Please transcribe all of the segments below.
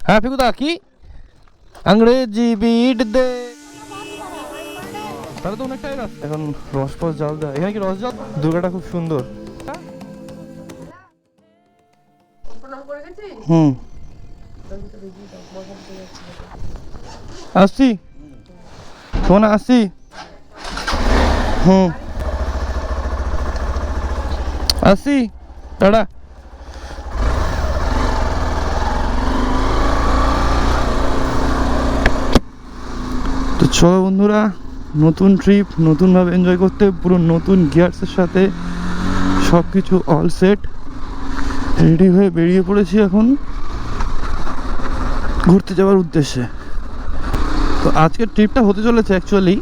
হ্যাঁ ফিকুদা কি अंग्रेजी बीट दे তাহলে তো অনেকটাই রাস্তা এখন রস ফস জাল দেয় এখানে কি রস জাল দুর্গাটা খুব সুন্দর হুম আসছি শোনা আসছি হুম আসছি টাটা তো চলো বন্ধুরা নতুন ট্রিপ নতুনভাবে এনজয় করতে পুরো নতুন গিয়ার্সের সাথে সব কিছু অল সেট রেডি হয়ে বেরিয়ে পড়েছি এখন ঘুরতে যাওয়ার উদ্দেশ্যে। তো আজকের ট্রিপটা হতে চলেছে অ্যাকচুয়ালি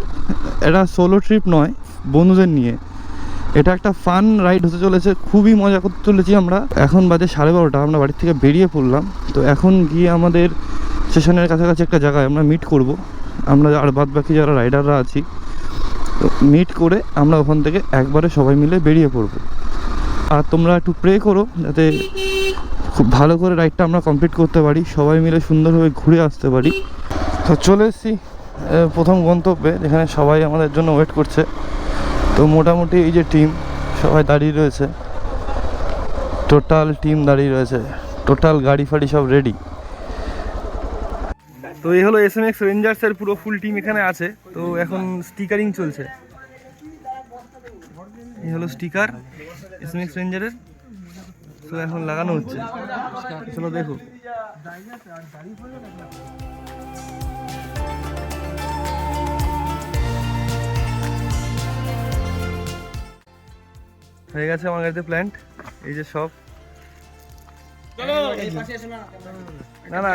এটা সোলো ট্রিপ নয়, বন্ধুদের নিয়ে এটা একটা ফান রাইড হতে চলেছে, খুবই মজা করতে চলেছি আমরা। এখন বাজে 12:30, আমরা বাড়ির থেকে বেরিয়ে পড়লাম। তো এখন গিয়ে আমাদের স্টেশনের কাছাকাছি একটা জায়গায় আমরা মিট করব, আমরা আর বাদ বাকি যারা রাইডাররা আছি তো মিট করে আমরা ওখান থেকে একবারে সবাই মিলে বেরিয়ে পড়ব। আর তোমরা একটু প্রে করো যাতে খুব ভালো করে রাইডটা আমরা কমপ্লিট করতে পারি, সবাই মিলে সুন্দরভাবে ঘুরে আসতে পারি। তো চলে এসেছি প্রথম গন্তব্যে, যেখানে সবাই আমাদের জন্য ওয়েট করছে। তো মোটামুটি এই যে টিম সবাই দাঁড়িয়ে রয়েছে, টোটাল টিম দাঁড়িয়ে রয়েছে, টোটাল গাড়ি ফাড়ি সব রেডি। তো এই হলো SMX রেঞ্জার্সের পুরো ফুল টিম এখানে আছে। তো এখন স্টিকারিং চলছে, এই হলো স্টিকার SMX রেঞ্জারের। তো এখন লাগানো হচ্ছে, চলো দেখো। হয়ে গেছে আমার গাড়িতে প্ল্যান্ট, এই যে সব না না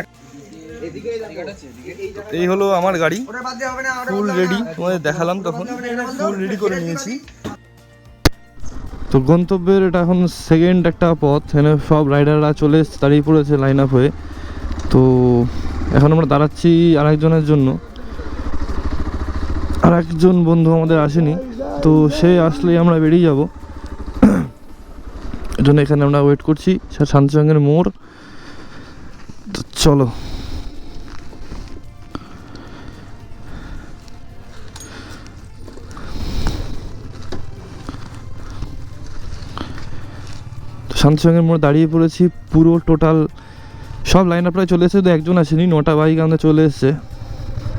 এই হলো আমার গাড়ি ফুল রেডি, তোমাদের দেখালাম তখন ফুল রেডি করে নিয়েছি। তো গন্তব্যের এটা এখন সেকেন্ড একটা পথ, এখানে সব রাইডাররা চলে দাঁড়িয়ে পড়েছে লাইন আপ হয়ে। তো এখন আমরা দাঁড়াচ্ছি আরেকজনের জন্য, আর একজন বন্ধু আমাদের আসেনি, তো সে আসলেই আমরা বেরিয়ে যাব। এই জন্য এখানে আমরা ওয়েট করছি শান্তিসঙ্গের মোড়। তো চলো শান্তিসঙ্গের মোড় দাঁড়িয়ে পড়েছি, পুরো টোটাল সব লাইন আপ প্রায় চলে এসেছে। তো একজন আসেনি, 9টা বাইক আমাদের চলে এসছে,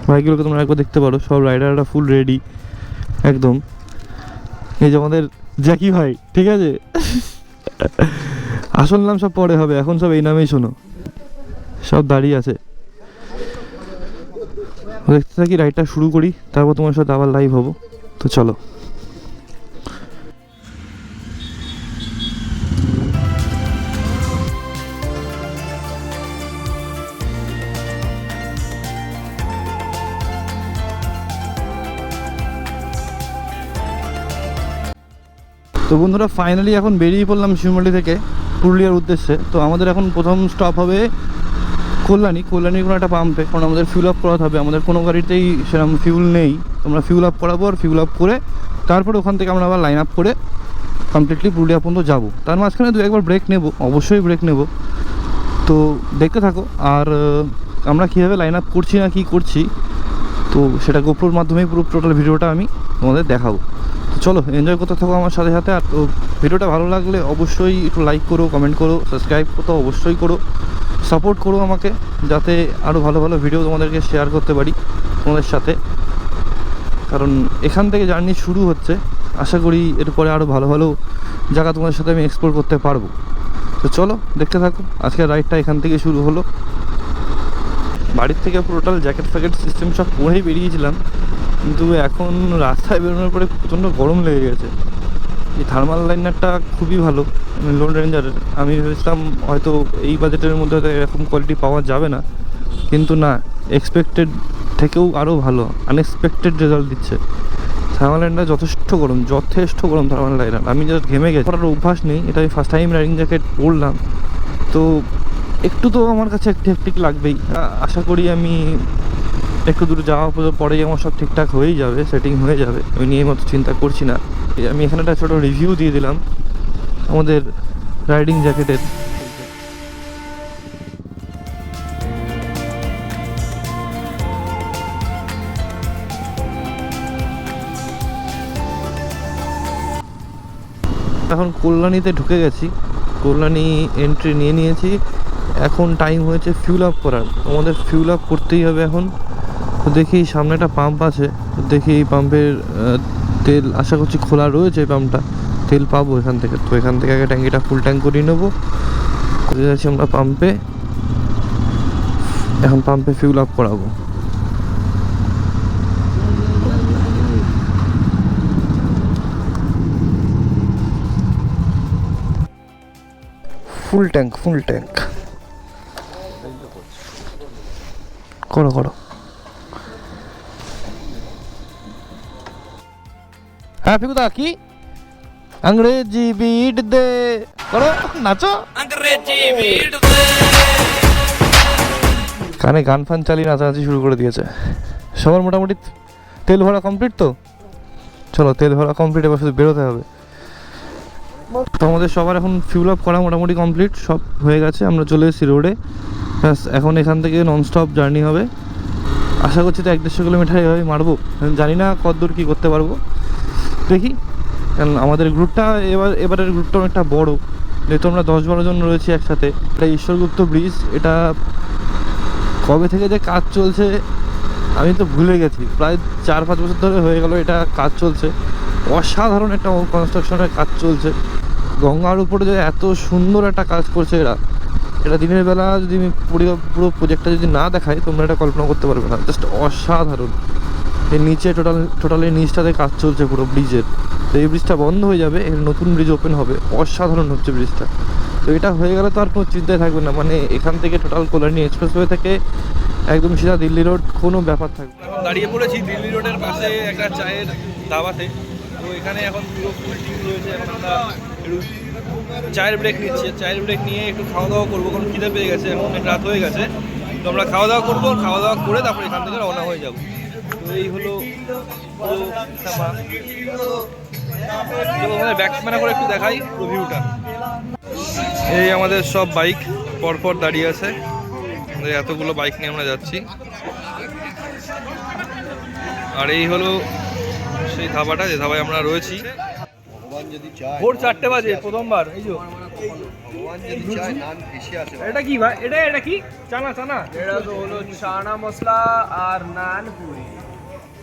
বাইকগুলোকে তোমরা একবার দেখতে পারো, সব রাইডাররা ফুল রেডি একদম। এই যে আমাদের জ্যাকি ভাই, ঠিক আছে আসল নাম সব পরে হবে, এখন সব এই নামেই শোনো, সব দাঁড়িয়ে আছে। দেখতে থাকি, রাইডটা শুরু করি, তারপর তোমার সাথে আবার লাইভ হবো। তো চলো। তো বন্ধুরা ফাইনালি এখন বেরিয়ে পড়লাম শিমুলি থেকে পুরুলিয়ার উদ্দেশ্যে। তো আমাদের এখন প্রথম স্টপ হবে কল্যাণীর কোনো একটা পাম্পে, কারণ আমাদের ফিউল আপ করাতে হবে। আমাদের কোনো গাড়িতেই সেরকম ফিউল নেই, তোমরা ফিউল আপ করাবো, আর ফিউল আপ করে তারপরে ওখান থেকে আমরা আবার লাইন আপ করে কমপ্লিটলি পুরুলিয়া পর্যন্ত যাবো। তার মাঝখানে একবার ব্রেক নেব, অবশ্যই ব্রেক নেব। তো দেখতে থাকো, আর আমরা কীভাবে লাইন আপ করছি না কি করছি, তো সেটা গোপ্রোর মাধ্যমেই পুরো টোটাল ভিডিওটা আমি তোমাদের দেখাবো। তো চলো এনজয় করতে থাকো আমার সাথে সাথে। আর তো ভিডিওটা ভালো লাগলে অবশ্যই একটু লাইক করো, কমেন্ট করো, সাবস্ক্রাইব করতে অবশ্যই করো, সাপোর্ট করো আমাকে, যাতে আরও ভালো ভালো ভিডিও তোমাদেরকে শেয়ার করতে পারি তোমাদের সাথে। কারণ এখান থেকে জার্নি শুরু হচ্ছে, আশা করি এরপরে আরও ভালো ভালো জায়গা তোমাদের সাথে আমি এক্সপ্লোর করতে পারবো। তো চলো দেখতে থাকো, আজকের রাইডটা এখান থেকে শুরু হলো। বাড়ির থেকে টোটাল জ্যাকেট ফ্যাকেট সিস্টেম সব পরেই বেরিয়েছিলাম, কিন্তু এখন রাস্তায় বেরোনোর পরে প্রচণ্ড গরম লেগে গেছে। এই থার্মাল লাইনারটা খুবই ভালো লোন রেঞ্জারের। আমি ভেবেছিলাম হয়তো এই বাজেটের মধ্যে হয়তো এরকম কোয়ালিটি পাওয়া যাবে না, কিন্তু না, এক্সপেক্টেড থেকেও আরও ভালো, আনএক্সপেক্টেড রেজাল্ট দিচ্ছে। থার্মাল লাইনার যথেষ্ট গরম থার্মাল লাইনার। আমি জাস্ট ঘেমে গেছি, পরার অভ্যাস নেই, এটা আমি ফার্স্ট টাইম রাইডিং জ্যাকেট পরলাম, তো একটু তো আমার কাছে হেক্টিক লাগবেই। আশা করি আমি একটু দূরে যাওয়া পরেই আমার সব ঠিকঠাক হয়েই যাবে, সেটিং হয়ে যাবে, ওই নিয়ে মতো চিন্তা করছি না। আমি এখানে একটা ছোটো রিভিউ দিয়ে দিলাম আমাদের রাইডিং জ্যাকেটের। এখন কল্যাণীতে ঢুকে গেছি, কল্যাণী এন্ট্রি নিয়ে নিয়েছি। এখন টাইম হয়েছে ফিউল আপ করার, আমাদের ফিউল আপ করতেই হবে এখন। তো দেখি সামনে একটা পাম্প আছে, তো দেখি এই পাম্পের তেল আশা করছি খোলা রয়েছে, পাম্পটা তেল পাবো এখান থেকে। তো এখান থেকে আগে ট্যাঙ্কিটা ফুল ট্যাঙ্ক করিয়ে নেবো। করে যাচ্ছি আমরা পাম্পে, এখন পাম্পে ফিউল আপ করাবো। ফুল ট্যাঙ্ক করো করো। হ্যাঁ ফিকুদা কি अंग्रेजी बीट दे करो नाचो अंग्रेजी बीट दे। কানে গান ফান চালিয়ে নাচানাচি শুরু করে দিয়েছে। সবার মোটামুটি তেল ভরা কমপ্লিট, তো চলো তেল ভরা কমপ্লিট, এবার শুধু বেরোতে হবে। তো আমাদের সবার এখন ফিউল আপ করা মোটামুটি কমপ্লিট, সব হয়ে গেছে। আমরা চলে এসেছি রোডে, ব্যাস এখন এখান থেকে ননস্টপ জার্নি হবে। আশা করছি তো 1-150 কিলোমিটার এভাবে মারবো, জানি না কতদূর কী করতে পারবো, দেখি। কারণ আমাদের গ্রুপটা এবারের গ্রুপটা অনেকটা বড়, যেহেতু আমরা 10-12 জন রয়েছি একসাথে। এটা ঈশ্বরগুপ্ত ব্রিজ, এটা কবে থেকে যে কাজ চলছে আমি তো ভুলে গেছি, প্রায় 4-5 বছর ধরে হয়ে গেল এটা কাজ চলছে। অসাধারণ একটা কনস্ট্রাকশনের কাজ চলছে, গঙ্গার উপরে যে এত সুন্দর একটা কাজ করছে এরা, এটা দিনের বেলা যদি আমি পুরো প্রজেক্টটা যদি না দেখাই তোমরা এটা কল্পনা করতে পারবে না, জাস্ট অসাধারণ। এর নিচে টোটালি নিচটাতে কাজ চলছে পুরো ব্রিজের। তো এই ব্রিজটা বন্ধ হয়ে যাবে, এর নতুন ব্রিজ ওপেন হবে, অসাধারণ হচ্ছে ব্রিজটা। তো এটা হয়ে গেলে তো আর কোনো চিন্তায় থাকবে না, মানে এখান থেকে টোটাল কল্যাণী এক্সপ্রেসওয়ে থেকে একদম সিধা দিল্লি রোড, কোনো ব্যাপার থাকবে না। এখন দাঁড়িয়ে পড়েছি দিল্লি রোডের পাশে একটা চায়ের ধাবাতে। তো এখানে এখন পুরো ফুল টিম রয়েছে, এখন আমরা একটু চায়ের ব্রেক নিচ্ছি। চায়ের ব্রেক নিয়ে একটু খাওয়া দাওয়া করবো, কারণ খিদে পেয়ে গেছে, এখন অনেক রাত হয়ে গেছে। তো আমরা খাওয়া দাওয়া করবো, খাওয়া দাওয়া করে তারপর এখান থেকে রওনা হয়ে যাবো। তো এই হলো ব্যাকম্যানা করে একটু দেখাই ভিউটা। এই আমাদের সব বাইক পরপর দাঁড়িয়ে আছে, আমাদের এতগুলো বাইক নিয়ে আমরা যাচ্ছি। আর এই হলো সেই ধাবাটা, যে ধাবায় আমরা রয়েছি। ভোর 4টে বাজে প্রথমবার। এই যে এটা কি ভাই, এটা কি চানা এটা তো হলো চানা মশলা আর নান পুরি।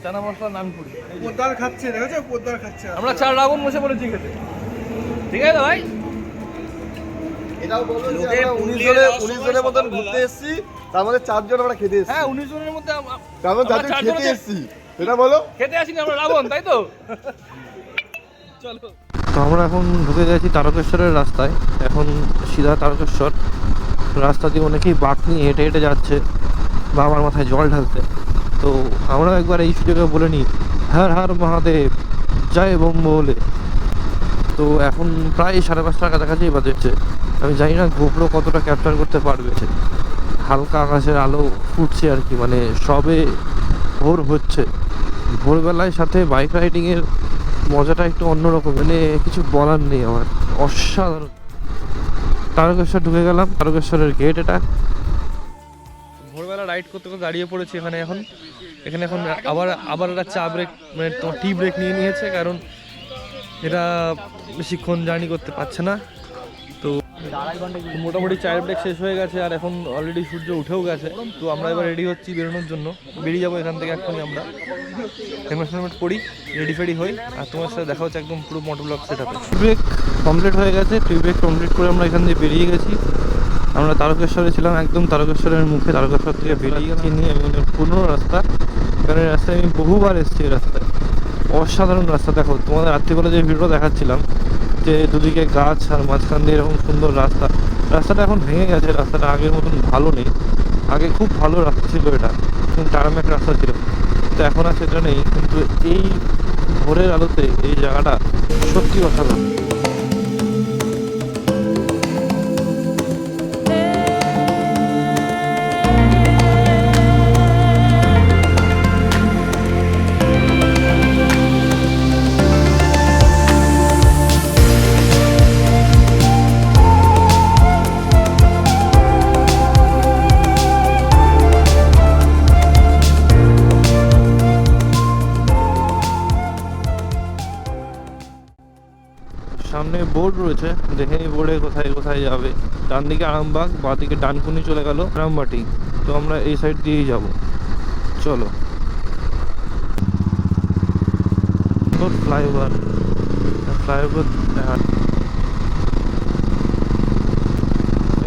চানা মশলা নান পুরি পোদ্দার খাচ্ছে, দেখেছো পোদ্দার খাচ্ছে। আমরা 4 রাবণ বসে পড়েছি খেতে, ঠিক আছে ভাই। এটাও বলো যে আমরা 19 জনের মতন ঘুরতে এসেছি, তার মধ্যে 4 জন আমরা খেতে এসেছি। হ্যাঁ 19 জনের মধ্যে আমরা 4 জন খেতে এসেছি, এটা বলো। খেতে আসিনি আমরা রাবণ, তাই তো। চলো। তো আমরা এখন ঢুকে গেছি তারকেশ্বরের রাস্তায়, এখন সিধা তারকেশ্বর রাস্তা দিয়ে অনেকেই বাঁক নিয়ে হেঁটে হেঁটে যাচ্ছে বাবার মাথায় জল ঢালতে। তো আমরা একবার এই সুযোগে বলে নিই, হর হর মহাদেব জয় বোম বলে। তো এখন প্রায় 5:30টার কাছাকাছি বাজেছে। আমি জানি না গোপ্রো কতটা ক্যাপচার করতে পারবে, হালকা আকাশের আলো ফুটছে আর কি, মানে সবে ভোর হচ্ছে। ভোরবেলায় সাথে বাইক রাইডিংয়ের মজাটা একটু অন্যরকম, মানে কিছু বলার নেই আমার, অসাধারণ। তারকেশ্বর ঢুকে গেলাম, তারকেশ্বরের গেট এটা। ভোরবেলা রাইড করতে করতে দাঁড়িয়ে পড়েছি এখানে। এখন আবার একটা চা ব্রেক, মানে তোমার টি ব্রেক নিয়ে নিয়েছে, কারণ এটা বেশিক্ষণ জার্নি করতে পারছে না। তো মোটামুটি চায়ের ব্রেক শেষ হয়ে গেছে, আর এখন অলরেডি সূর্য উঠেও গেছে। তো আমরা এবার রেডি হচ্ছি বেরোনোর জন্য, বেরিয়ে যাবো এখান থেকে এখনই। আমরা হেলমেট পরি, রেডি ফেডি হই, আর তোমার সাথে দেখা হচ্ছে একদম পুরো মোটর ব্লগ সেট আপে। ব্রেক কমপ্লিট হয়ে গেছে, টি ব্রেক কমপ্লিট করে আমরা এখান থেকে বেরিয়ে গেছি। আমরা তারকেশ্বরে ছিলাম, একদম তারকেশ্বরের মুখে, তারকেশ্বর থেকে বেরিয়ে গেছি নিয়ে আমি পুরনো রাস্তা, কারণ এই রাস্তায় আমি বহুবার এসেছি। এই রাস্তায় অসাধারণ রাস্তা। দেখো তোমাদের রাত্রিবেলা যে ভিডিওটা দেখাচ্ছিলাম, যে দুদিকে গাছ আর মাঝখান দিয়ে এরকম সুন্দর রাস্তাটা এখন ভেঙে গেছে, রাস্তাটা আগের মতন ভালো নেই। আগে খুব ভালো রাস্তা ছিল, এটা টার্মেক রাস্তা ছিল, তো এখন আর সেটা নেই। কিন্তু এই ভোরের আলোতে এই জায়গাটা সত্যি অসাধারণ। সামনে বোর্ড রয়েছে, দেখে এই বোর্ডে কোথায় কোথায় যাবে। ডান দিকে আরামবাগ, বাঁ দিকে ডানকুনি চলে গেল রামবাটি। তো আমরা এই সাইড দিয়েই যাব, চলো। ফ্লাইওভার, ফ্লাইওভার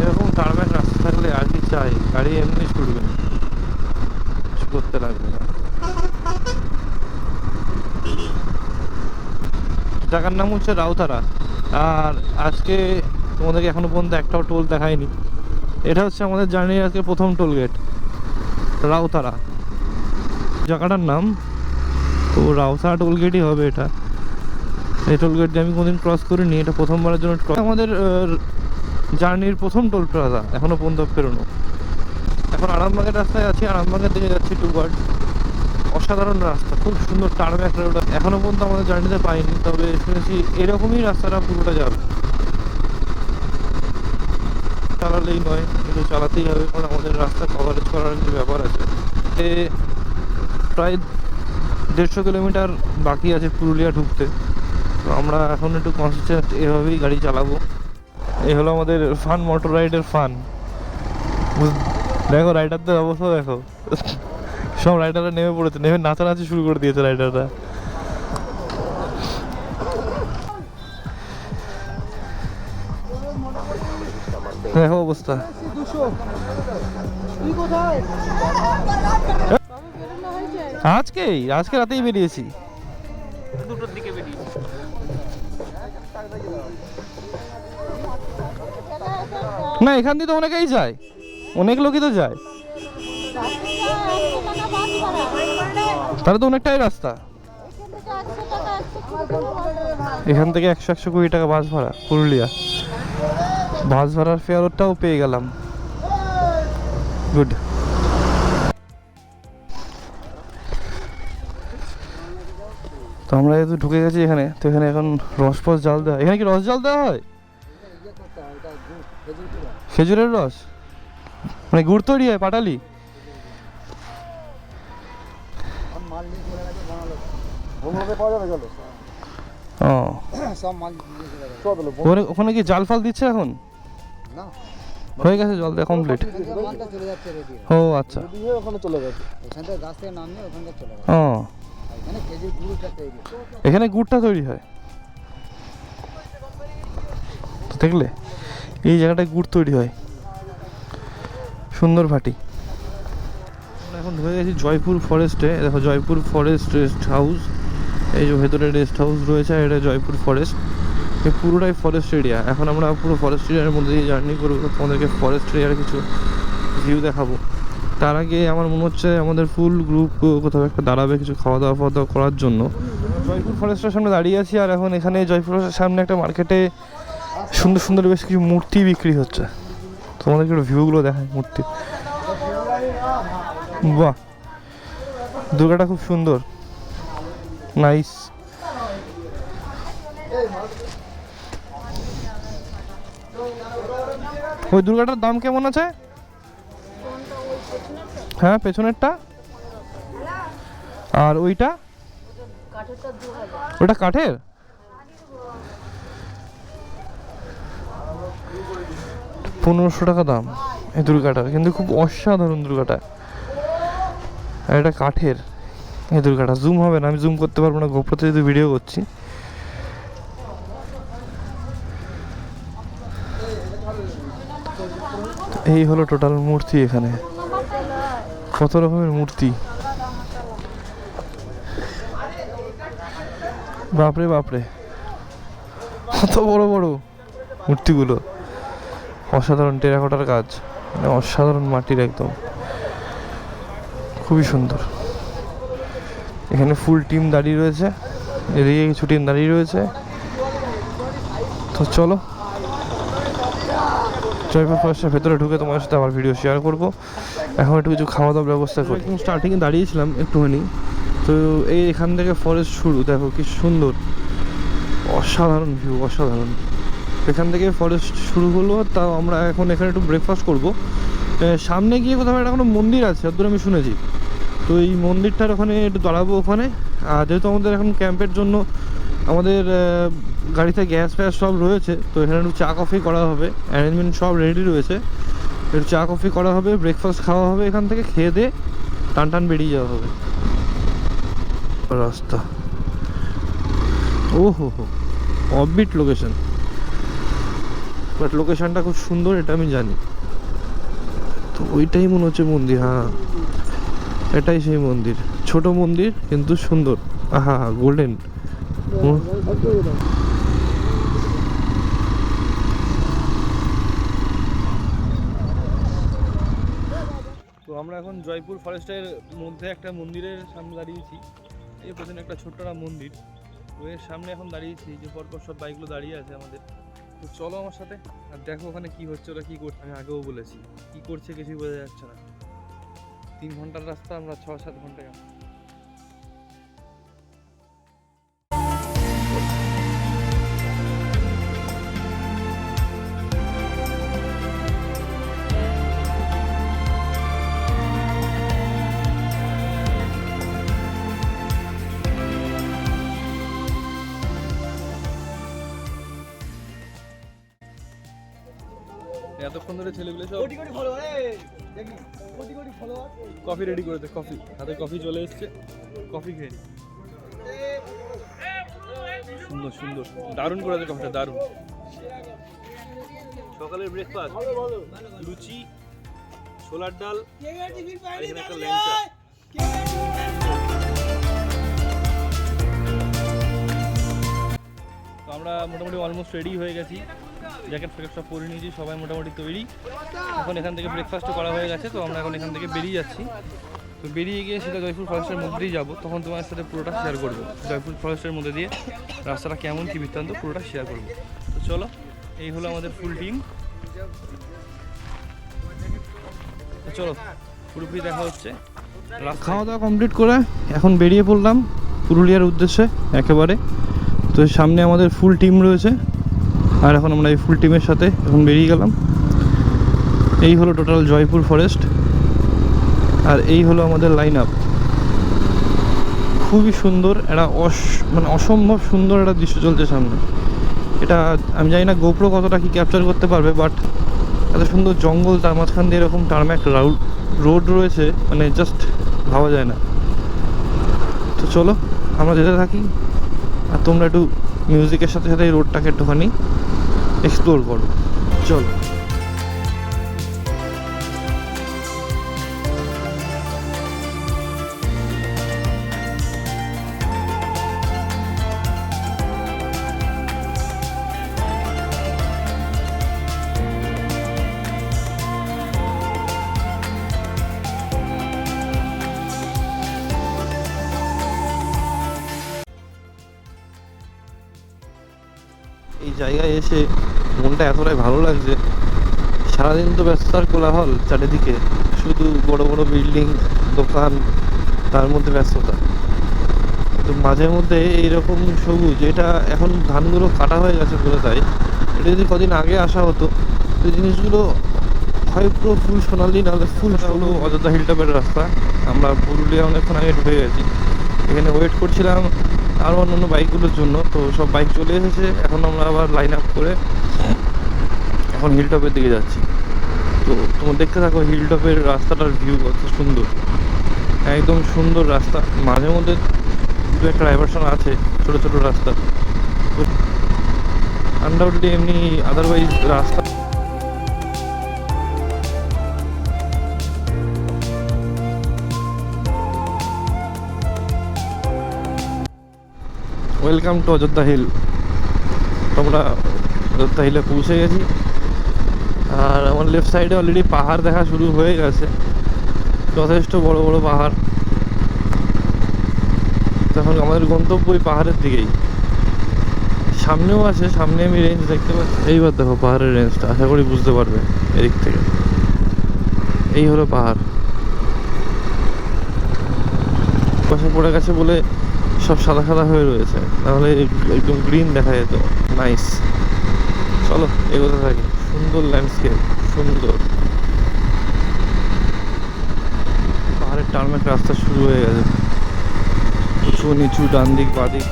এরকম টার্মেক রাস্তা থাকলে আর কি চাই, গাড়ি এমনি ছুটবে, কিছু করতে লাগবে না। জায়গার নাম হচ্ছে রাউতারা। আর আজকে তোমাদেরকে এখনো পর্যন্ত একটাও টোল দেখায়নি। এটা হচ্ছে আমাদের জার্নির আজকে প্রথম টোল গেট, রাউতারা জায়গাটার নাম। তো রাউতারা টোল গেটই হবে এটা। এই টোল গেট দিয়ে আমি কোনোদিন ক্রস করিনি, এটা প্রথমবারের জন্য আমাদের জার্নির প্রথম টোল প্লাজা এখনো পর্যন্ত পেরোনো। এখন আরামবাগের রাস্তায় আছি, আরামবাগের দিকে যাচ্ছি টুবার্ড। অসাধারণ রাস্তা, খুব সুন্দর টার্মেক রোড। এখনো পর্যন্ত আমাদের জার্নিতে পাইনি, তবে শুনেছি এরকমই রাস্তাটা পুরোটা যাবে। চালালেই নয়, কিন্তু চালাতেই হবে, কারণ আমাদের রাস্তা কভারেজ করার যে ব্যাপার আছে। প্রায় 150 কিলোমিটার বাকি আছে পুরুলিয়া ঢুকতে। তো আমরা এখন একটু কনসেন্ট্রেট এভাবেই গাড়ি চালাবো। এই হলো আমাদের ফান মোটর রাইডের ফান। দেখো রাইডারদের অবস্থা দেখো, সব রাইডাররা নেমে পড়েছে, নেমে নাচানাচি শুরু করে দিয়েছে রাইডাররা। দেখো অবস্থা। আজকে রাতেই বেরিয়েছি, 2টোর দিকে বেরিয়েছি। না এখান দিয়ে তো অনেকেই যায়, অনেক লোকই তো যায়, তাহলে তো অনেকটাই রাস্তা। এখান থেকে 100-120 টাকা বাস ভাড়া পুরুলিয়া। বাস ভাড়ার ফেয়ারটাও পেয়ে গেলাম, গুড। তো আমরা যেহেতু ঢুকে গেছি এখানে, তো এখানে এখন রস জাল দেওয়া। এখানে কি রস জাল দেওয়া হয়? খেজুরের রস মানে গুড় তৈরি হয়, পাটালি। ওখানে কি জাল ফাল দিচ্ছে এখন? হয়ে গেছে, জল দেওয়া কমপ্লিট। ও আচ্ছা, ও এখানে গুড়টা তৈরি হয়, দেখলে এই জায়গাটায় গুড় তৈরি হয়, সুন্দর ভাটি। এখন ঢুকে গেছি জয়পুর ফরেস্টে। দেখো জয়পুর ফরেস্ট রেস্ট হাউস, এই যে ভেতরে রেস্ট হাউস রয়েছে, এটা জয়পুর ফরেস্ট। এই পুরোটাই ফরেস্ট এরিয়া। এখন আমরা পুরো ফরেস্ট এরিয়ার মধ্যে দিয়ে জার্নি করবো, তোমাদেরকে ফরেস্ট এরিয়ার কিছু ভিউ দেখাবো। তার আগে আমার মনে হচ্ছে আমাদের ফুল গ্রুপ কোথাও একটা দাঁড়াবে কিছু খাওয়া দাওয়া করার জন্য। জয়পুর ফরেস্টের সামনে দাঁড়িয়ে আছি, আর এখন এখানে জয়পুর ফরেস্টের সামনে একটা মার্কেটে সুন্দর সুন্দর বেশ কিছু মূর্তি বিক্রি হচ্ছে। তোমাদেরকে একটু ভিউগুলো দেখায় মূর্তি। বাহ, দুর্গাটা খুব সুন্দর, নাইস। ওই দুর্গাটার দাম কেমন আছে? হ্যাঁ পেছনেরটা, আর ওইটা ওটা কাঠের? $1500 টাকা দাম এই দুর্গাটার, কিন্তু খুব অসাধারণ দুর্গাটা। আর এটা কাঠের এই দুর্গাটা। জুম হবে না, আমি জুম করতে পারবো না, গোপ্রোতে যদি ভিডিও করছি। এই হলো টোটাল মূর্তি। এখানে কত রকমের মূর্তি, বাপরে বাপরে, কত বড় বড় মূর্তিগুলো। অসাধারণ টেরাকোটার কাজ, মানে অসাধারণ মাটির, একদম খুবই সুন্দর। এখানে ফুল টিম দাঁড়িয়ে রয়েছে, এদিকে কিছু টিম দাঁড়িয়ে রয়েছে। তো চলো জয়পুর ফরেস্টের ভেতরে ঢুকে তোমার সাথে আবার ভিডিও শেয়ার করবো। এখন একটু কিছু খাওয়া দাওয়ার ব্যবস্থা করি। স্টার্টিংয়ে দাঁড়িয়েছিলাম একটুখানি, তো এই এখান থেকে ফরেস্ট শুরু, দেখো কি সুন্দর, অসাধারণ ভিউ, অসাধারণ। এখান থেকে ফরেস্ট শুরু হলো। তাও আমরা এখন এখানে একটু ব্রেকফাস্ট করব। সামনে গিয়ে কোথাও একটা কোনো মন্দির আছে, যতদূর আমি শুনেছি। তো এই মন্দিরটার ওখানে একটু দাঁড়াবো ওখানে। আর যেহেতু আমাদের এখন ক্যাম্পের জন্য আমাদের গাড়িতে গ্যাস ফ্যাস সব রয়েছে, তো এখানে একটু চা কফি করা হবে, অ্যারেঞ্জমেন্ট সব রেডি রয়েছে। একটু চা কফি করা হবে, ব্রেকফাস্ট খাওয়া হবে, এখান থেকে খেয়ে দিয়ে টান টান বেরিয়ে যাওয়া হবে। রাস্তা ও হো হো, অফবিট লোকেশন, বাট লোকেশনটা খুব সুন্দর, এটা আমি জানি। তো ওইটাই মনে হচ্ছে মন্দির, হ্যাঁ এটাই সেই মন্দির, ছোট মন্দির কিন্তু সুন্দর। আহা হা, গোল্ডেন। তো আমরা এখন জয়পুর ফরেস্টের মধ্যে একটা মন্দিরের সামনে দাঁড়িয়েছি। এই প্রথমে একটা ছোট্ট মন্দির, তো এর সামনে এখন দাঁড়িয়েছি, যে পরপর সব বাইকগুলো দাঁড়িয়ে আছে আমাদের। তো চলো আমার সাথে আর দেখো ওখানে কি হচ্ছে, ওরা কি করছে। আমি আগেও বলেছি কি করছে কিছুই বোঝা যাচ্ছে না। 3 ঘন্টার রাস্তা, আমরা 6-7 ঘন্টা গেলাম। এতক্ষণ ধরে ছেলেগুলো সব কফি রেডি করেছে, কফি হাতে, কফি চলে এসছে, কফি খেয়ে সুন্দর সুন্দর, দারুণ করেছে কফিটা, দারুণ। সকালের ব্রেকফাস্ট লুচি, ছোলার ডাল, আর এখানে একটা ল্যাংচা। তো আমরা মোটামুটি অলমোস্ট রেডি হয়ে গেছি, জ্যাকেট ফ্যাকেট সব পরে নিয়েছি, সবাই মোটামুটি তৈরি। এখন এখান থেকে ব্রেকফাস্টও করা হয়ে গেছে, তো আমরা এখন এখান থেকে বেরিয়ে যাচ্ছি। তো বেরিয়ে গিয়ে সেটা জয়পুর ফরেস্টের মধ্যে দিয়ে যাবো, তখন তোমার সাথে পুরোটা শেয়ার করবো, জয়পুর ফরেস্টের মধ্যে দিয়ে রাস্তাটা কেমন কী বৃত্তান্ত পুরোটা শেয়ার করবো। তো চলো, এই হলো আমাদের ফুল টিম। তো চলো পুরোপুরি দেখা হচ্ছে। খাওয়া দাওয়া কমপ্লিট করে এখন বেরিয়ে পড়লাম পুরুলিয়ার উদ্দেশ্যে একেবারে। তো সামনে আমাদের ফুল টিম রয়েছে, আর এখন আমরা এই ফুল টিমের সাথে এখন বেরিয়ে গেলাম। এই হলো টোটাল জয়পুর ফরেস্ট, আর এই হলো আমাদের লাইন আপ। খুবই সুন্দর একটা মানে অসম্ভব সুন্দর একটা দৃশ্য চলছে সামনে। এটা আমি জানি না গোপ্রো কতটা কি ক্যাপচার করতে পারবে, বাট এত সুন্দর জঙ্গল, তার মাঝখান দিয়ে এরকম টার্ম্যাক রোড রয়েছে, মানে জাস্ট ভাবা যায় না। তো চলো আমরা যেতে থাকি, আর তোমরা একটু মিউজিকের সাথে সাথে এই রোডটাকে একটুখানি এক্সপ্লোর করো। চলো। এই জায়গায় এসে মনটা এতটাই ভালো লাগছে। সারাদিন তো ব্যস্ততার কোলাহল, চারিদিকে শুধু বড় বড় বিল্ডিং, দোকান, তার মধ্যে ব্যস্ততা। তো মাঝে মধ্যে এইরকম সবুজ, এটা এখন ধানগুলো কাটা হয়ে গেছে বলে, তাই এটা যদি কদিন আগে আসা হতো, তো জিনিসগুলো হয় পুরো ফুল সোনালি, নাহলে ফুল হলো অযোধ্যা হিলটপের রাস্তা। আমরা পুরুলিয়া অনেকক্ষণ আগে ঢুকে গেছি, এখানে ওয়েট করছিলাম আর অন্যান্য বাইকগুলোর জন্য। তো সব বাইক চলে এসেছে, এখন আমরা আবার লাইন আপ করে এখন হিলটপের দিকে যাচ্ছি। তো তোমার দেখতে থাকো হিলটপের রাস্তাটার ভিউ কত সুন্দর, একদম সুন্দর রাস্তা। মাঝে মধ্যে দু একটা ডাইভারশন আছে ছোটো ছোটো রাস্তা, তো আনডাউটেডলি এমনি আদারওয়াইজ রাস্তা। Welcome to Ayodhya hill. আমরা অযোধ্যা হিলে পৌঁছে গেছি, আর আমার লেফট সাইডে অলরেডি পাহাড় দেখা শুরু হয়ে গেছে, যথেষ্ট বড় বড় পাহাড়। তখন আমাদের গন্তব্য ওই পাহাড়ের দিকেই, সামনেও আছে, সামনে আমি রেঞ্জ দেখতে পাচ্ছি। এইবার দেখো পাহাড়ের রেঞ্জটা, আশা করি বুঝতে পারবে এদিক থেকে। এই হলো পাহাড়, পাশে পড়ে গেছে বলে সব সাদা সাদা হয়ে রয়েছে, তাহলে একদম গ্রিন দেখা যেত। নাইস, চলো এগোতে থাকি। সুন্দর ল্যান্ডস্কেপ, সুন্দর পাহাড়ের টার্মেক রাস্তা শুরু হয়ে গেছে, উঁচু নিচু, ডান দিক বাঁ দিক।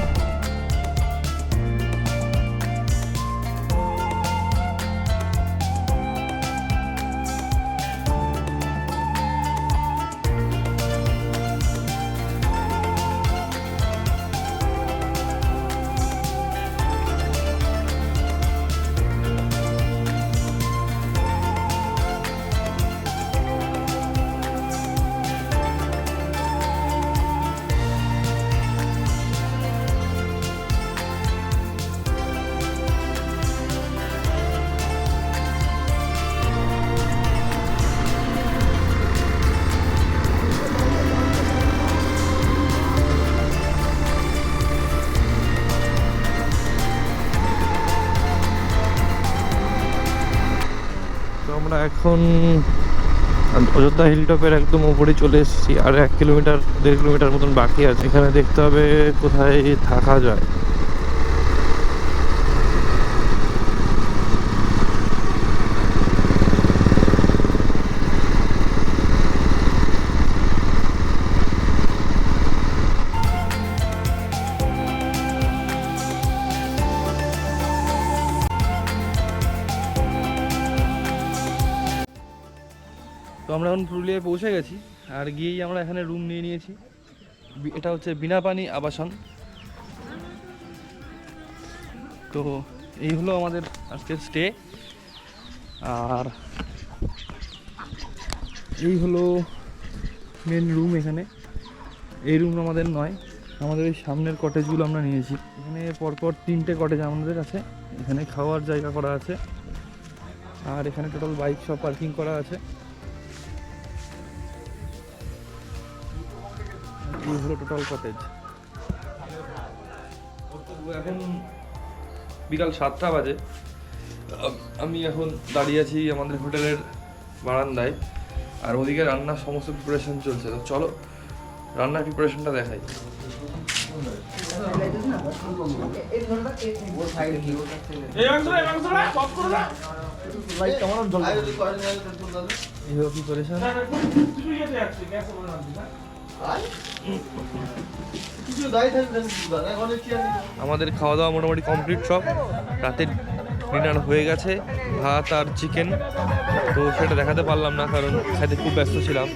এখন অযোধ্যা হিলটপের একদম উপরে চলে এসেছি, আর 1 কিলোমিটার 1.5 কিলোমিটার মতন বাকি আছে। এখানে দেখতে হবে কোথায় থাকা যায়। তো আমরা এখন পুরুলিয়ায় পৌঁছে গেছি, আর গিয়েই আমরা এখানে রুম নিয়ে নিয়েছি। এটা হচ্ছে বিনাপানি আবাসন। তো এই হলো আমাদের আজকের স্টে, আর এই হলো মেন রুম। এখানে এই রুম আমাদের নয়, আমাদের এই সামনের কটেজগুলো আমরা নিয়েছি। এখানে পরপর 3টে কটেজ আমাদের আছে। এখানে খাওয়ার জায়গা করা আছে, আর এখানে টোটাল বাইক সব পার্কিং করা আছে। এই হলো টোটাল কটেজ। এখন বিকাল 7টা বাজে। আমি এখন দাঁড়িয়ে আছি আমাদের হোটেলের বারান্দায়, আর ওদিকে রান্নার সমস্ত প্রিপারেশন চলছে। তো চলো রান্নার প্রিপারেশনটা দেখাই। আমাদের খাওয়া দাওয়া মোটামুটি কমপ্লিট, সব রাতের ডিনার হয়ে গেছে, ভাত আর চিকেন। তো সেটা দেখাতে পারলাম না কারণ খাইতে খুব ব্যস্ত ছিলাম।